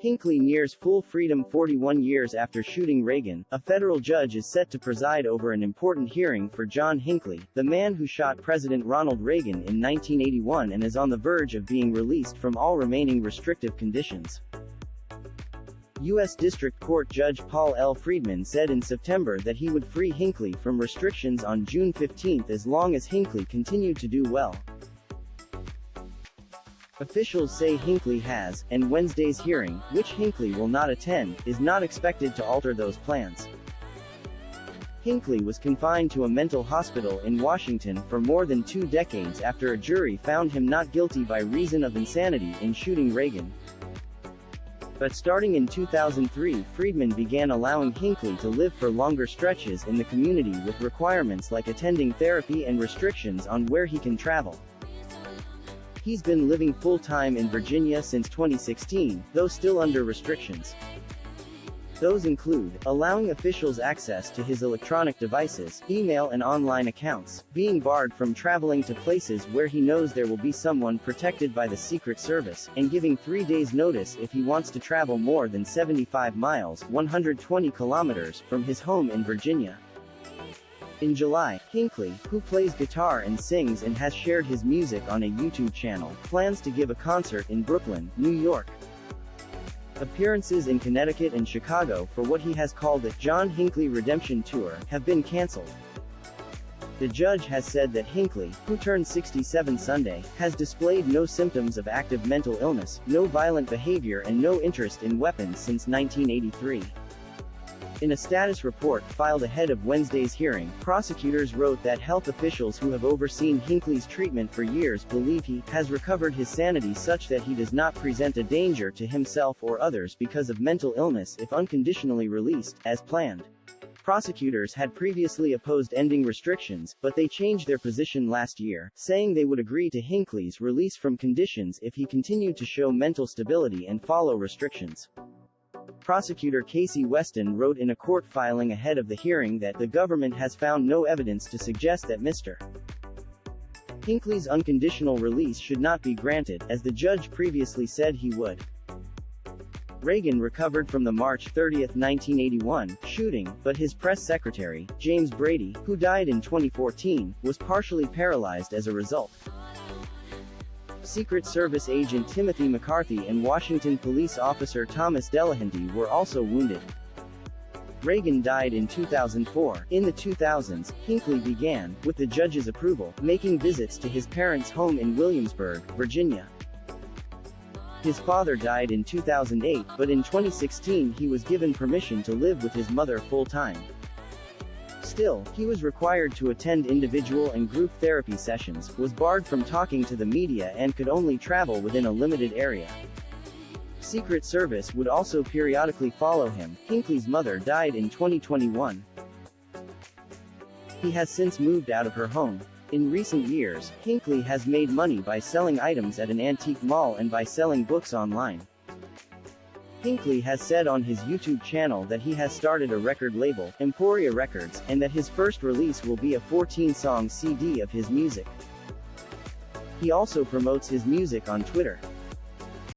Hinckley nears full freedom 41 years after shooting Reagan. A federal judge is set to preside over an important hearing for John Hinckley, the man who shot President Ronald Reagan in 1981 and is on the verge of being released from all remaining restrictive conditions. U.S. District Court Judge Paul L. Friedman said in September that he would free Hinckley from restrictions on June 15 as long as Hinckley continued to do well. Officials say Hinckley has, and Wednesday's hearing, which Hinckley will not attend, is not expected to alter those plans. Hinckley was confined to a mental hospital in Washington for more than 2 decades after a jury found him not guilty by reason of insanity in shooting Reagan. But starting in 2003, Friedman began allowing Hinckley to live for longer stretches in the community with requirements like attending therapy and restrictions on where he can travel. He's been living full-time in Virginia since 2016, though still under restrictions. Those include allowing officials access to his electronic devices, email and online accounts, being barred from traveling to places where he knows there will be someone protected by the Secret Service, and giving 3 days notice if he wants to travel more than 75 miles (120 kilometers) from his home in Virginia. In July, Hinckley, who plays guitar and sings and has shared his music on a YouTube channel, plans to give a concert in Brooklyn, New York. Appearances in Connecticut and Chicago for what he has called the John Hinckley Redemption Tour have been canceled. The judge has said that Hinckley, who turned 67 Sunday, has displayed no symptoms of active mental illness, no violent behavior and no interest in weapons since 1983. In a status report filed ahead of Wednesday's hearing, prosecutors wrote that health officials who have overseen Hinckley's treatment for years believe he has recovered his sanity such that he does not present a danger to himself or others because of mental illness if unconditionally released, as planned. Prosecutors had previously opposed ending restrictions, but they changed their position last year, saying they would agree to Hinckley's release from conditions if he continued to show mental stability and follow restrictions. Prosecutor Casey Weston wrote in a court filing ahead of the hearing that the government has found no evidence to suggest that Mr. Hinckley's unconditional release should not be granted, as the judge previously said he would. Reagan recovered from the March 30, 1981, shooting, but his press secretary, James Brady, who died in 2014, was partially paralyzed as a result. Secret Service agent Timothy McCarthy and Washington police officer Thomas Delahanty were also wounded. Reagan died in 2004. In the 2000s, Hinckley began, with the judge's approval, making visits to his parents' home in Williamsburg, Virginia. His father died in 2008, but in 2016 he was given permission to live with his mother full-time. Still, he was required to attend individual and group therapy sessions, was barred from talking to the media and could only travel within a limited area. Secret Service would also periodically follow him. Hinckley's mother died in 2021. He has since moved out of her home. In recent years, Hinckley has made money by selling items at an antique mall and by selling books online. Hinckley has said on his YouTube channel that he has started a record label, Emporia Records, and that his first release will be a 14-song CD of his music. He also promotes his music on Twitter.